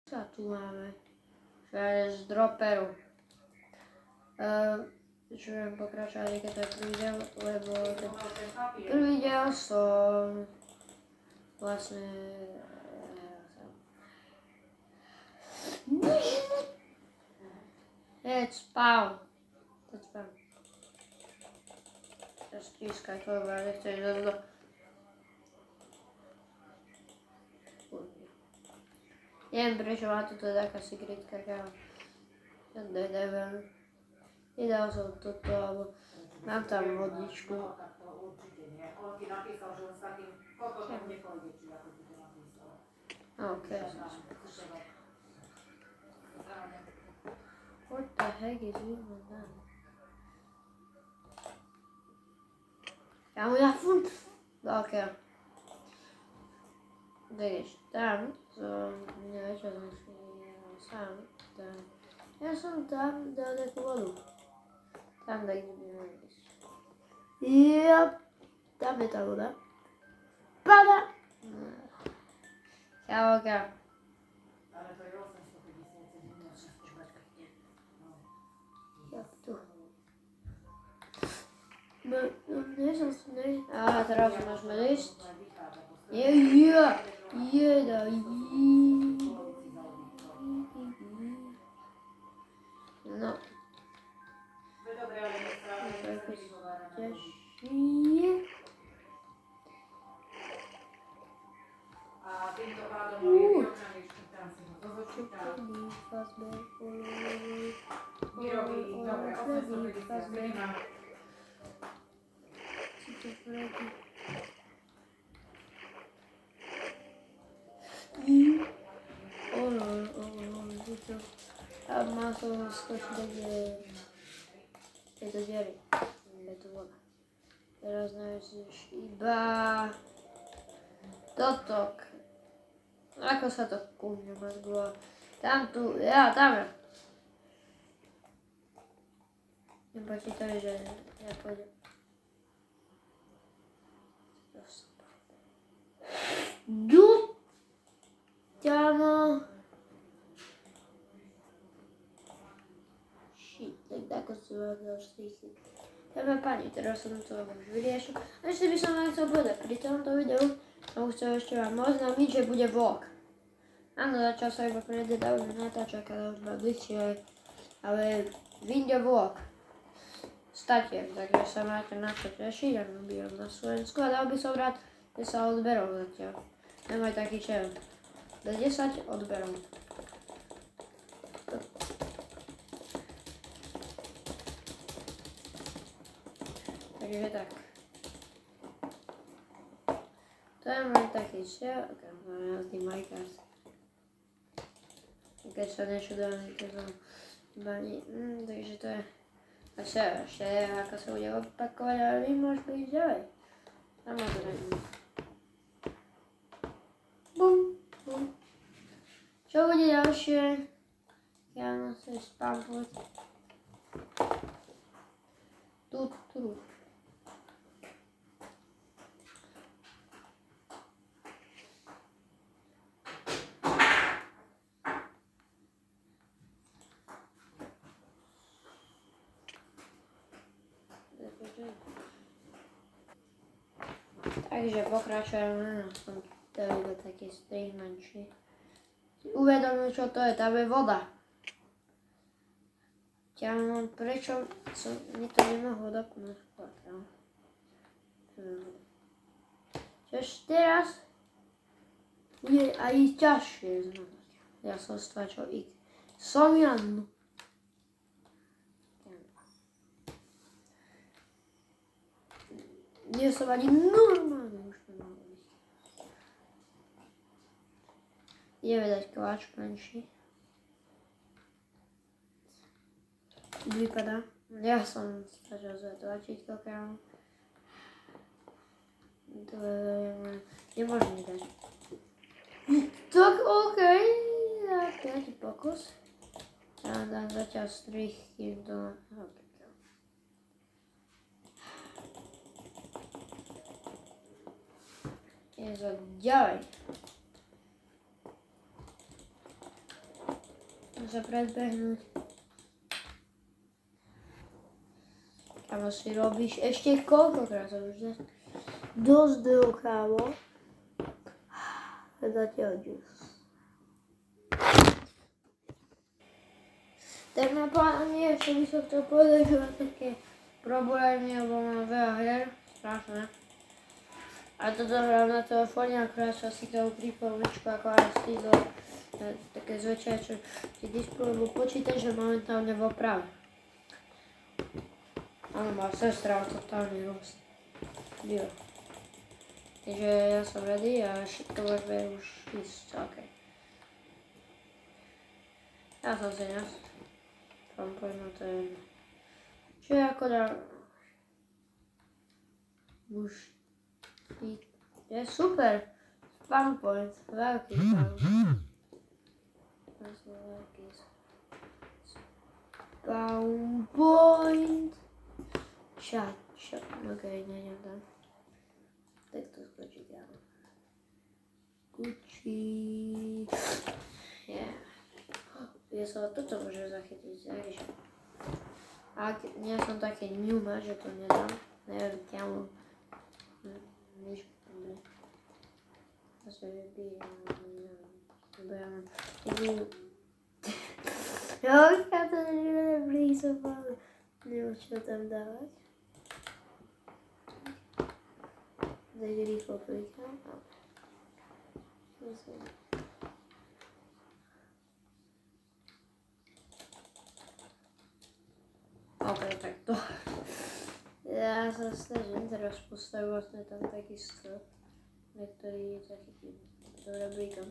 Co tu máme? Z droperu. Čo budem pokračovať, keď to je prvý diel, lebo prvý diel som vlastne... Heď spal. Stískaj to, lebo ja nechcem ísť do... Neviem prečo má toto taká sekretka, kámo. Ja neviem. Nedal som toto, alebo mám tam vodičku. OK. What the heck is even that? Ja furt... OK. Vidíš, tam som... Neviem, čo som si... Sám. Tam. Ja som tam dal takú vodu. Tam tak nebudeme ísť. Jop. Tam je tá voda. Pada! Čau, čau. Jak tu? Nie som si nej... Aha, teraz môžeme ísť. Jeda. No. A týmto pádom nový občaní tam si ho dozočítal. Vyrobí, dobre, 850 minimum. A má som skočiť do tejto diery. Je tu voda. Teraz nájdeš iba toto. Ako sa to kúňa mazglo? Tam tu, tam je. Nepočítaj, že ja pôjdem. Ďamo. Tak ako si vám dal štísik. Dáme pani, teraz som to už vyriešil. A ešte by som vám chcel povedať, pri tomto videu som chcel ešte vám oznámiť, že bude vlog. Áno, začal sa iba prededávne natáčať, ale už mal dlhšie, ale vyjde vlog. Statier, takže sa máte na čo tešiť, ak bývam na Slovensku a dal by som rád 10 odberov zatiaľ. Nemaj taký čel. Do 10 odberov. Takže tak. To je môj taký čel, jazdí Minecraft. Keď sa niečo dá, to som baní. Takže to je... A čo, ešte ako sa bude opakovať, ale vy môžete ísť ďalej. Samozrejme. Bum. Čo bude ďalšie? Ja na sa spampovať. Tu. Takže pokračujeme, som to iba taký stream menší. Uvedomím, čo to je, tam je voda. Prečo mi to nemohlo dopnúť? Čož teraz bude aj ťažšie znamenať. Ja som stlačil X. Som Jan. Nie som ani normálne už to malo byť. Ideme dať koláč menší. Vypadá. Ja som začal zatlačiť kokáľ. To nemôžem dať. Tak okej. Tretí pokus. Ja dám zatiaľ strich, kým to... Idem ďalej. sa predbehnúť. Kámo, si robíš ešte koľkokrát sa už dosť dlho, kámo. Zatiaľ džus. Tak na pláne ešte by som chcel povedať, že mám také problémy, lebo mám veľa hier, strašné. A toto hrám na telefóne, akorát sa si toho pripomínčku, ako aj stýdlo, také zväčšia, čo ti displej, lebo počítač je momentálne v oprave. Áno, má sestra totálny rost. Jo. Takže ja som ready a všetko môžeme už ísť, ok. Ja som si nás. Vám poviem, to je jedno. Čo je ako dá... Už... Je super. Spam point. Veľký spam. Spam point. Chat. Ok, nejdem tam. Tak to skočí ďalej. Gucci. Yeah. Ja sa toto môžem zachytiť, takže. Ak nie som také ňuma, že to nedám. Neviem, kámo. Nič. Zase vybíjam. Jo, ja to neblízoval. Neviem, čo tam dávať. Tak rýchlo klikám. Ok, tak to. Ja sa snažím teraz postaviť vlastne tam taký strop, na ktorý zachytím. Dobre, blíkam.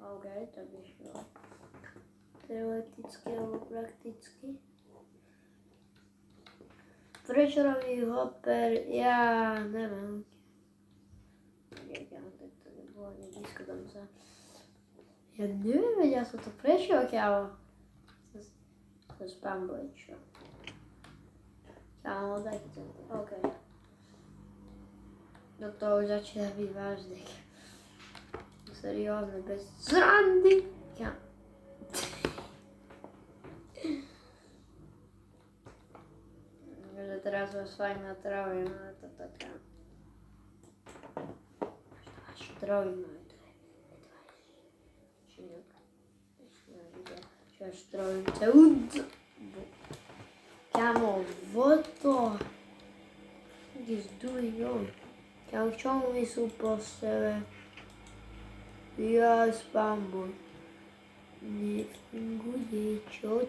Ok, to by šlo. Teoreticky alebo prakticky. Prečo robí hopper? Ja neviem. Tak to nebolo ani blízko tam sa. Ja neviem, vedia som to prešiel, kámo. To spam boy, čo? Kámo, dajte to. OK. No to už začína byť vážne. Seriózne, bez srandy. Kámo. Že teraz vás fajn natravím, ale to taká. Až travím, ale to je. Činok. Čo až travím, to je. Kámo, what the? What is doing on? Kámo, čo mi sú postele? Ja spam boy. Nefunguje, čo?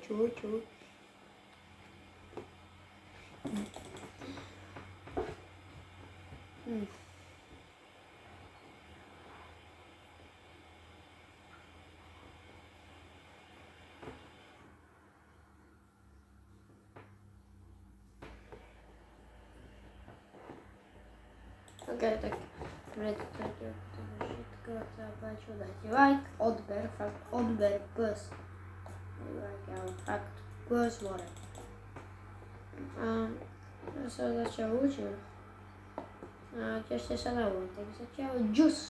Ok, tak predstavte všetko, sa páčilo, dajte like, odber, fakt odber, plus. Like, ale fakt plus more. Ja sa začal učiť. A tešte sa na úvod, tak sa čau, džus.